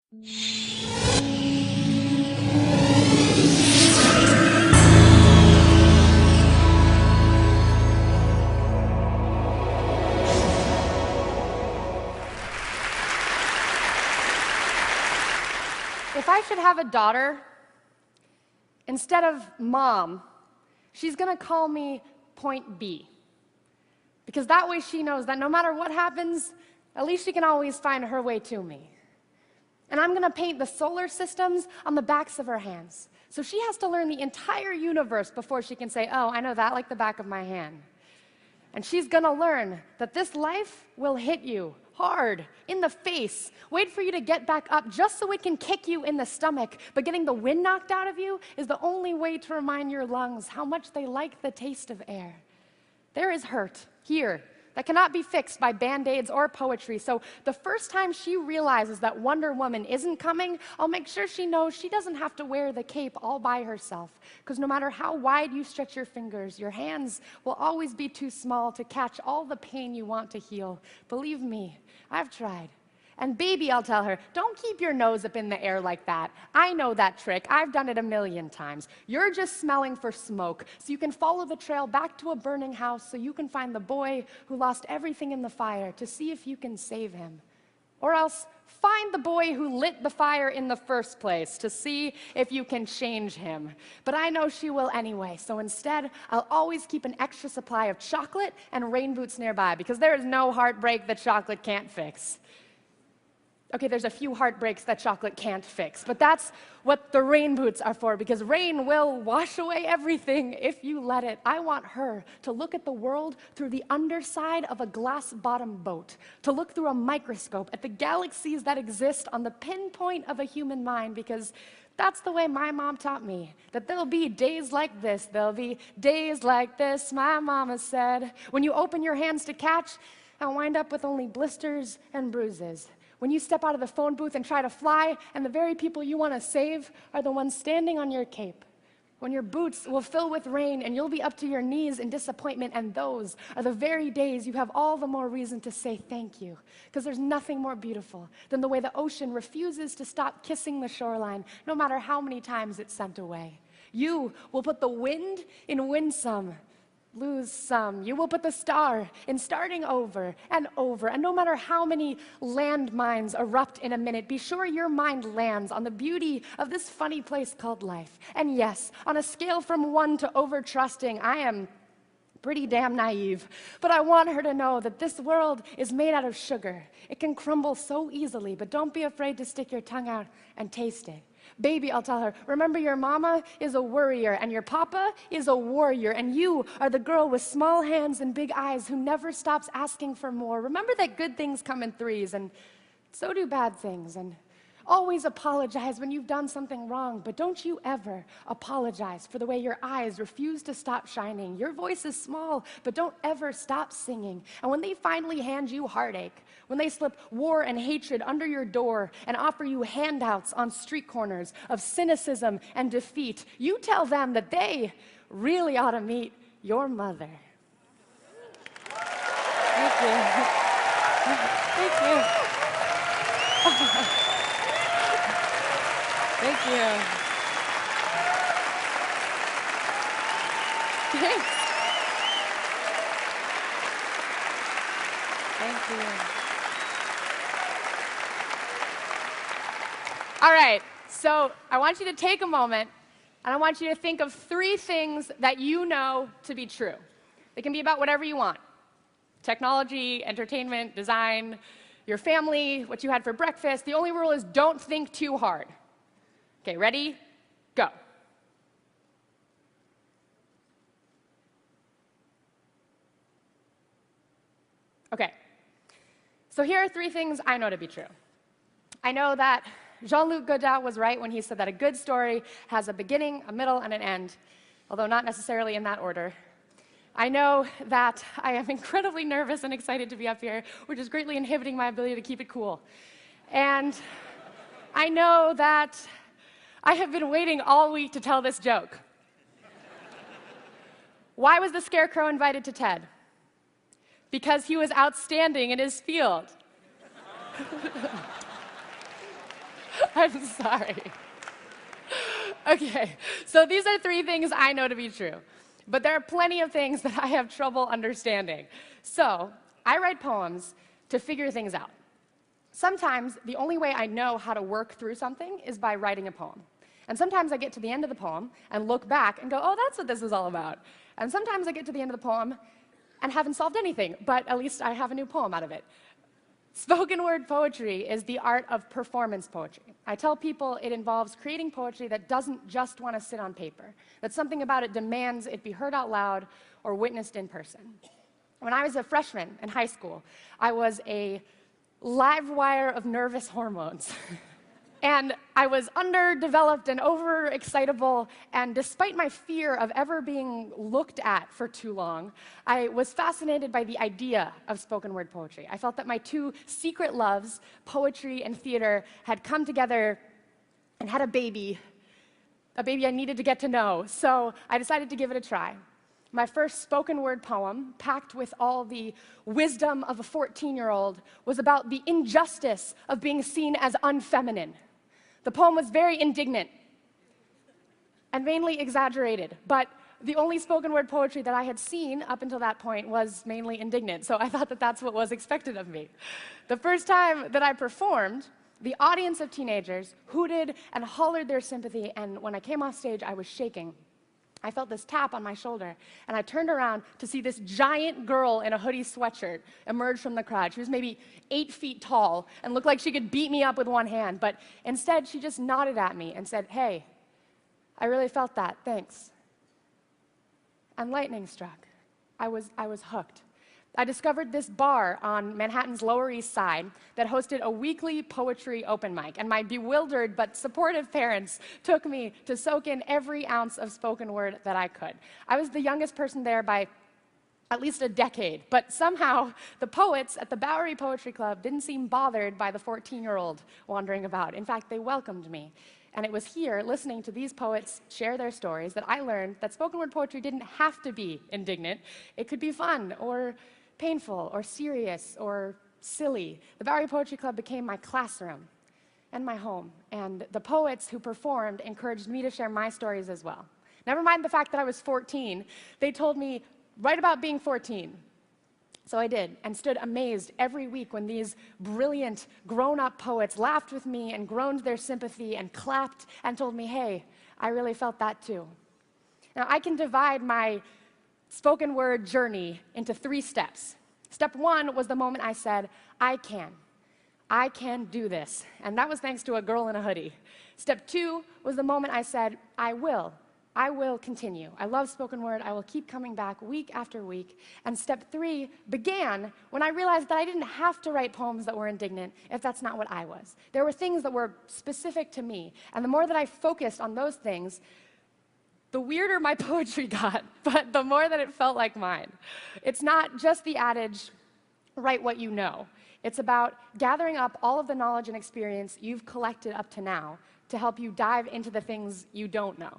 If I should have a daughter, instead of mom, she's going to call me Point B. Because that way she knows that no matter what happens, at least she can always find her way to me. And I'm going to paint the solar systems on the backs of her hands. So she has to learn the entire universe before she can say, oh, I know that like the back of my hand. And she's going to learn that this life will hit you hard, in the face, wait for you to get back up just so it can kick you in the stomach. But getting the wind knocked out of you is the only way to remind your lungs how much they like the taste of air. There is hurt here that cannot be fixed by Band-Aids or poetry. So the first time she realizes that Wonder Woman isn't coming, I'll make sure she knows she doesn't have to wear the cape all by herself. Because no matter how wide you stretch your fingers, your hands will always be too small to catch all the pain you want to heal. Believe me, I've tried. And baby, I'll tell her, don't keep your nose up in the air like that. I know that trick. I've done it a million times. You're just smelling for smoke, so you can follow the trail back to a burning house so you can find the boy who lost everything in the fire to see if you can save him. Or else, find the boy who lit the fire in the first place to see if you can change him. But I know she will anyway, so instead, I'll always keep an extra supply of chocolate and rain boots nearby, because there is no heartbreak that chocolate can't fix. Okay, there's a few heartbreaks that chocolate can't fix, but that's what the rain boots are for, because rain will wash away everything if you let it. I want her to look at the world through the underside of a glass-bottom boat, to look through a microscope at the galaxies that exist on the pinpoint of a human mind, because that's the way my mom taught me, that there'll be days like this, there'll be days like this, my mama said. When you open your hands to catch, I'll wind up with only blisters and bruises. When you step out of the phone booth and try to fly, and the very people you want to save are the ones standing on your cape. When your boots will fill with rain and you'll be up to your knees in disappointment, and those are the very days you have all the more reason to say thank you. Because there's nothing more beautiful than the way the ocean refuses to stop kissing the shoreline, no matter how many times it's sent away. You will put the wind in win some, lose some. You will put the star in starting over, and no matter how many landmines erupt in a minute, be sure your mind lands on the beauty of this funny place called life. And yes, on a scale from 1 to over-trusting, I am pretty damn naive, but I want her to know that this world is made out of sugar. It can crumble so easily, but don't be afraid to stick your tongue out and taste it. Baby, I'll tell her, remember your mama is a worrier and your papa is a warrior, and you are the girl with small hands and big eyes who never stops asking for more. Remember that good things come in threes, and so do bad things, and always apologize when you've done something wrong, but don't you ever apologize for the way your eyes refuse to stop shining. Your voice is small, but don't ever stop singing. And when they finally hand you heartache, when they slip war and hatred under your door and offer you handouts on street corners of cynicism and defeat, you tell them that they really ought to meet your mother. Thank you. Thank you. Thank you. Thanks. Thank you. All right, so I want you to take a moment, and I want you to think of 3 things that you know to be true. They can be about whatever you want: technology, entertainment, design, your family, what you had for breakfast. The only rule is don't think too hard. Okay, ready? Go. Okay, so here are 3 things I know to be true. I know that Jean-Luc Godard was right when he said that a good story has a beginning, a middle, and an end, although not necessarily in that order. I know that I am incredibly nervous and excited to be up here, which is greatly inhibiting my ability to keep it cool. And I know that I have been waiting all week to tell this joke. Why was the Scarecrow invited to TED? Because he was outstanding in his field. I'm sorry. Okay, so these are 3 things I know to be true. But there are plenty of things that I have trouble understanding. So I write poems to figure things out. Sometimes the only way I know how to work through something is by writing a poem. And sometimes I get to the end of the poem and look back and go, oh, that's what this is all about. And sometimes I get to the end of the poem and haven't solved anything, but at least I have a new poem out of it. Spoken word poetry is the art of performance poetry. I tell people it involves creating poetry that doesn't just want to sit on paper, that something about it demands it be heard out loud or witnessed in person. When I was a freshman in high school, I was a live wire of nervous hormones. And I was underdeveloped and overexcitable, and despite my fear of ever being looked at for too long, I was fascinated by the idea of spoken word poetry. I felt that my 2 secret loves, poetry and theater, had come together and had a baby I needed to get to know. So I decided to give it a try. My first spoken word poem, packed with all the wisdom of a 14-year-old, was about the injustice of being seen as unfeminine. The poem was very indignant and mainly exaggerated, but the only spoken word poetry that I had seen up until that point was mainly indignant, so I thought that that's what was expected of me. The first time that I performed, the audience of teenagers hooted and hollered their sympathy, and when I came off stage, I was shaking. I felt this tap on my shoulder, and I turned around to see this giant girl in a hoodie sweatshirt emerge from the crowd. She was maybe 8 feet tall and looked like she could beat me up with one hand, but instead she just nodded at me and said, "Hey, I really felt that, thanks." And lightning struck. I was hooked. I discovered this bar on Manhattan's Lower East Side that hosted a weekly poetry open mic, and my bewildered but supportive parents took me to soak in every ounce of spoken word that I could. I was the youngest person there by at least a decade, but somehow the poets at the Bowery Poetry Club didn't seem bothered by the 14-year-old wandering about. In fact, they welcomed me. And it was here, listening to these poets share their stories, that I learned that spoken word poetry didn't have to be indignant. It could be fun or painful or serious or silly. The Bowery Poetry Club became my classroom and my home, and the poets who performed encouraged me to share my stories as well. Never mind the fact that I was 14, they told me, write about being 14. So I did, and stood amazed every week when these brilliant, grown-up poets laughed with me and groaned their sympathy and clapped and told me, hey, I really felt that too. Now, I can divide my spoken word journey into 3 steps. Step 1 was the moment I said, I can do this. And that was thanks to a girl in a hoodie. Step 2 was the moment I said, I will continue. I love spoken word. I will keep coming back week after week. And step 3 began when I realized that I didn't have to write poems that were indignant if that's not what I was. There were things that were specific to me. And the more that I focused on those things, the weirder my poetry got, but the more that it felt like mine. It's not just the adage, write what you know. It's about gathering up all of the knowledge and experience you've collected up to now to help you dive into the things you don't know.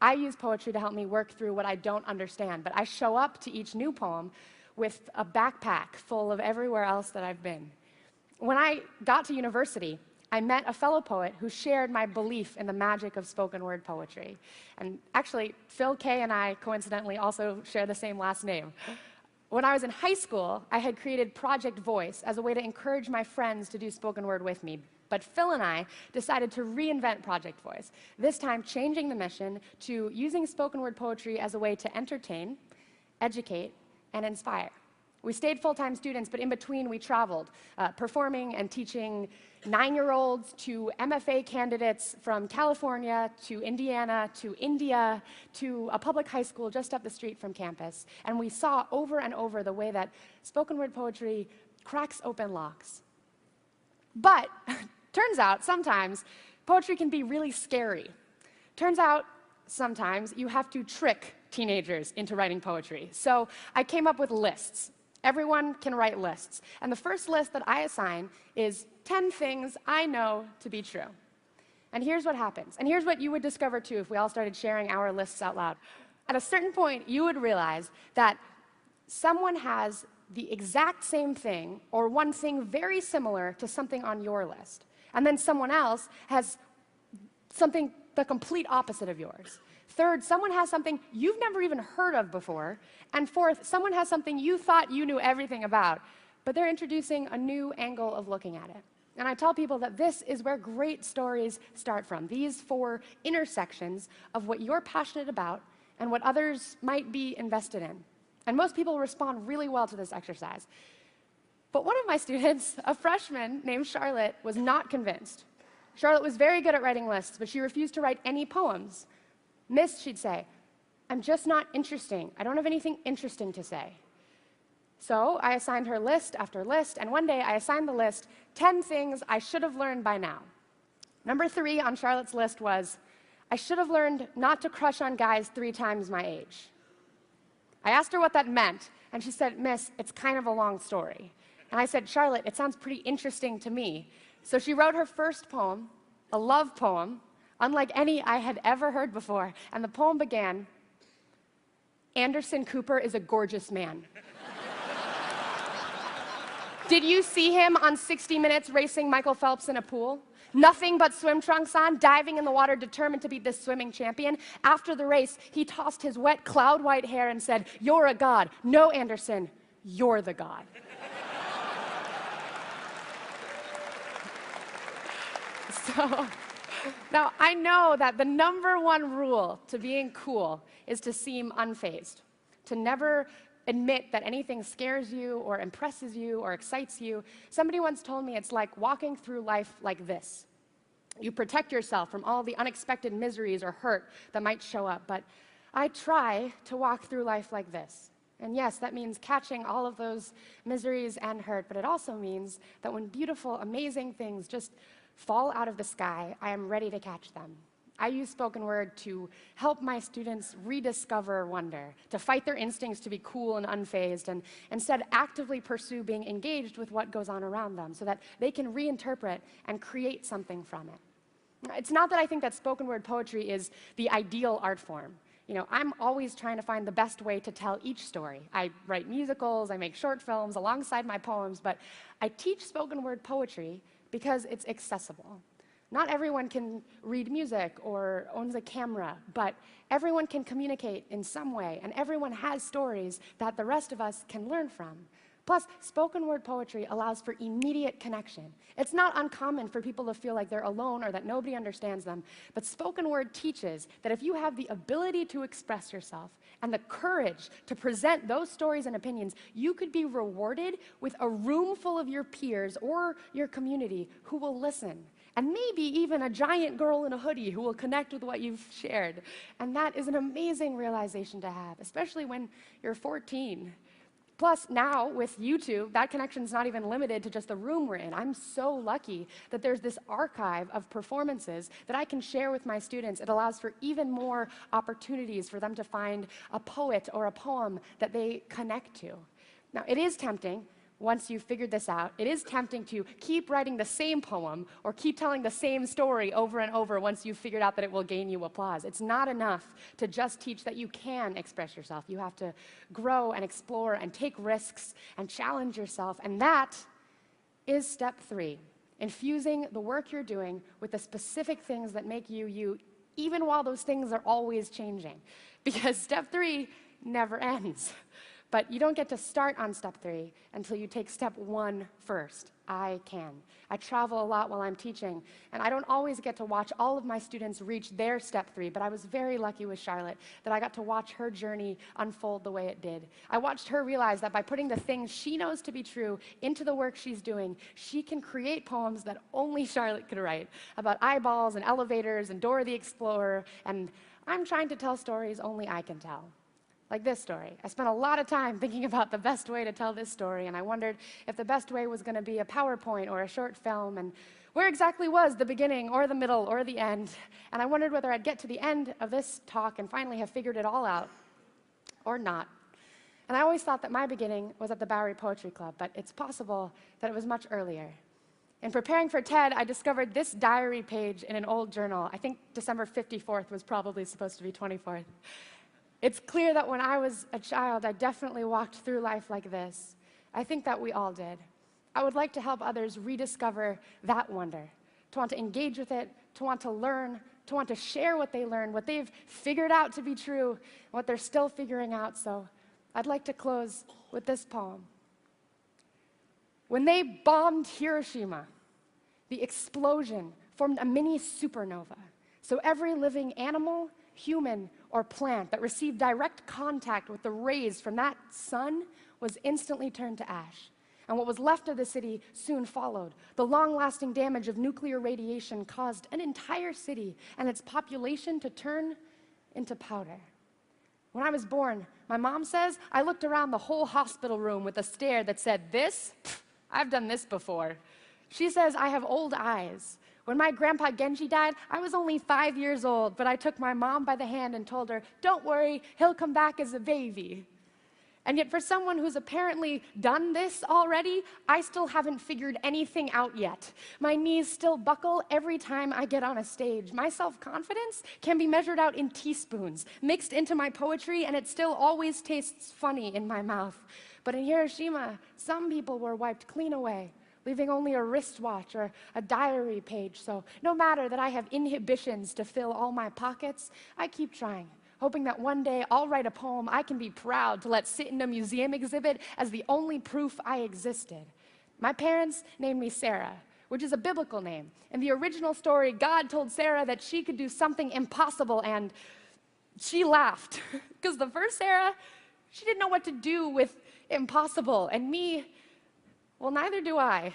I use poetry to help me work through what I don't understand, but I show up to each new poem with a backpack full of everywhere else that I've been. When I got to university, I met a fellow poet who shared my belief in the magic of spoken word poetry. And actually, Phil K. and I, coincidentally, also share the same last name. When I was in high school, I had created Project V.O.I.C.E as a way to encourage my friends to do spoken word with me. But Phil and I decided to reinvent Project V.O.I.C.E, this time changing the mission to using spoken word poetry as a way to entertain, educate, and inspire. We stayed full-time students, but in between we traveled, performing and teaching 9-year-olds to MFA candidates from California to Indiana to India to a public high school just up the street from campus. And we saw over and over the way that spoken word poetry cracks open locks. But turns out sometimes poetry can be really scary. Turns out sometimes you have to trick teenagers into writing poetry. So I came up with lists. Everyone can write lists. And the first list that I assign is 10 things I know to be true. And here's what happens. And here's what you would discover, too, if we all started sharing our lists out loud. At a certain point, you would realize that someone has the exact same thing or one thing very similar to something on your list. And then someone else has something the complete opposite of yours. Third, someone has something you've never even heard of before. And fourth, someone has something you thought you knew everything about, but they're introducing a new angle of looking at it. And I tell people that this is where great stories start from, these four intersections of what you're passionate about and what others might be invested in. And most people respond really well to this exercise. But one of my students, a freshman named Charlotte, was not convinced. Charlotte was very good at writing lists, but she refused to write any poems. Miss, she'd say, I'm just not interesting. I don't have anything interesting to say. So I assigned her list after list, and one day I assigned the list 10 things I should have learned by now. Number 3 on Charlotte's list was, I should have learned not to crush on guys 3 times my age. I asked her what that meant, and she said, Miss, it's kind of a long story. And I said, Charlotte, it sounds pretty interesting to me. So she wrote her first poem, a love poem, unlike any I had ever heard before. And the poem began, Anderson Cooper is a gorgeous man. Did you see him on 60 Minutes racing Michael Phelps in a pool? Nothing but swim trunks on, diving in the water, determined to be this swimming champion. After the race, he tossed his wet, cloud-white hair and said, you're a god. No, Anderson, you're the god. So, now, I know that the #1 rule to being cool is to seem unfazed, to never admit that anything scares you or impresses you or excites you. Somebody once told me it's like walking through life like this. You protect yourself from all the unexpected miseries or hurt that might show up, but I try to walk through life like this. And yes, that means catching all of those miseries and hurt, but it also means that when beautiful, amazing things just fall out of the sky, I am ready to catch them. I use spoken word to help my students rediscover wonder, to fight their instincts to be cool and unfazed, and instead actively pursue being engaged with what goes on around them so that they can reinterpret and create something from it. It's not that I think that spoken word poetry is the ideal art form. You know, I'm always trying to find the best way to tell each story. I write musicals, I make short films alongside my poems, but I teach spoken word poetry because it's accessible. Not everyone can read music or owns a camera, but everyone can communicate in some way, and everyone has stories that the rest of us can learn from. Plus, spoken word poetry allows for immediate connection. It's not uncommon for people to feel like they're alone or that nobody understands them, but spoken word teaches that if you have the ability to express yourself and the courage to present those stories and opinions, you could be rewarded with a room full of your peers or your community who will listen. And maybe even a giant girl in a hoodie who will connect with what you've shared. And that is an amazing realization to have, especially when you're 14. Plus, now with YouTube, that connection's not even limited to just the room we're in. I'm so lucky that there's this archive of performances that I can share with my students. It allows for even more opportunities for them to find a poet or a poem that they connect to. Now, it is tempting. Once you've figured this out, it is tempting to keep writing the same poem or keep telling the same story over and over once you've figured out that it will gain you applause. It's not enough to just teach that you can express yourself. You have to grow and explore and take risks and challenge yourself. And that is step 3, infusing the work you're doing with the specific things that make you you, even while those things are always changing. Because step 3 never ends. But you don't get to start on step 3 until you take step 1 first. I can. I travel a lot while I'm teaching, and I don't always get to watch all of my students reach their step 3, but I was very lucky with Charlotte that I got to watch her journey unfold the way it did. I watched her realize that by putting the things she knows to be true into the work she's doing, she can create poems that only Charlotte could write, about eyeballs and elevators and Dora the Explorer, and I'm trying to tell stories only I can tell. Like this story. I spent a lot of time thinking about the best way to tell this story, and I wondered if the best way was going to be a PowerPoint or a short film, and where exactly was the beginning or the middle or the end. And I wondered whether I'd get to the end of this talk and finally have figured it all out, or not. And I always thought that my beginning was at the Bowery Poetry Club, but it's possible that it was much earlier. In preparing for TED, I discovered this diary page in an old journal. I think December 54th was probably supposed to be 24th. It's clear that when I was a child, I definitely walked through life like this. I think that we all did. I would like to help others rediscover that wonder, to want to engage with it, to want to learn, to want to share what they learned, what they've figured out to be true, and what they're still figuring out. So I'd like to close with this poem. When they bombed Hiroshima, the explosion formed a mini supernova. So every living animal, human, or plant that received direct contact with the rays from that sun was instantly turned to ash. And what was left of the city soon followed. The long-lasting damage of nuclear radiation caused an entire city and its population to turn into powder. When I was born, my mom says, I looked around the whole hospital room with a stare that said, this? Pfft, I've done this before. She says I have old eyes. When my grandpa Genji died, I was only 5 years old, but I took my mom by the hand and told her, don't worry, he'll come back as a baby. And yet for someone who's apparently done this already, I still haven't figured anything out yet. My knees still buckle every time I get on a stage. My self-confidence can be measured out in teaspoons, mixed into my poetry, and it still always tastes funny in my mouth. But in Hiroshima, some people were wiped clean away, leaving only a wristwatch or a diary page. So no matter that I have inhibitions to fill all my pockets, I keep trying, hoping that one day I'll write a poem I can be proud to let sit in a museum exhibit as the only proof I existed. My parents named me Sarah, which is a biblical name. In the original story, God told Sarah that she could do something impossible, and she laughed. Because the first Sarah, she didn't know what to do with impossible, and me, well, neither do I,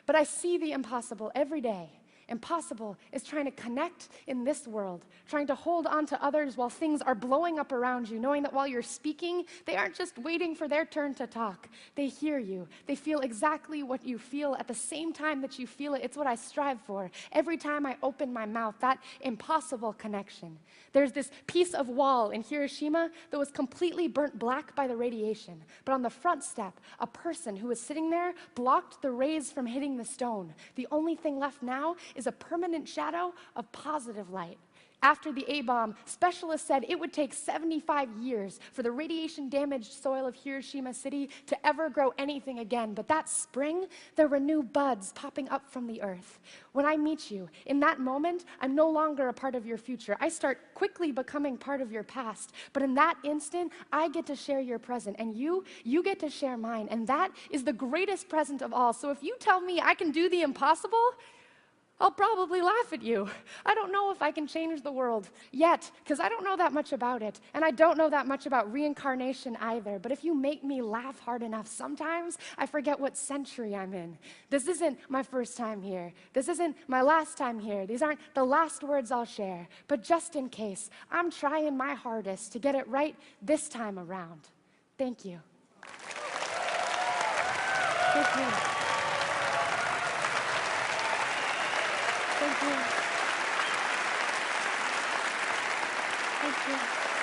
but I see the impossible every day. Impossible is trying to connect in this world, trying to hold on to others while things are blowing up around you, knowing that while you're speaking, they aren't just waiting for their turn to talk. They hear you. They feel exactly what you feel at the same time that you feel it. It's what I strive for. Every time I open my mouth, that impossible connection. There's this piece of wall in Hiroshima that was completely burnt black by the radiation. But on the front step, a person who was sitting there blocked the rays from hitting the stone. The only thing left now is a permanent shadow of positive light. After the A-bomb, specialists said it would take 75 years for the radiation-damaged soil of Hiroshima City to ever grow anything again. But that spring, there were new buds popping up from the earth. When I meet you, in that moment, I'm no longer a part of your future. I start quickly becoming part of your past. But in that instant, I get to share your present, and you get to share mine. And that is the greatest present of all. So if you tell me I can do the impossible, I'll probably laugh at you. I don't know if I can change the world yet, because I don't know that much about it, and I don't know that much about reincarnation either. But if you make me laugh hard enough, sometimes I forget what century I'm in. This isn't my first time here. This isn't my last time here. These aren't the last words I'll share. But just in case, I'm trying my hardest to get it right this time around. Thank you. Thank you. Thank you. Thank you.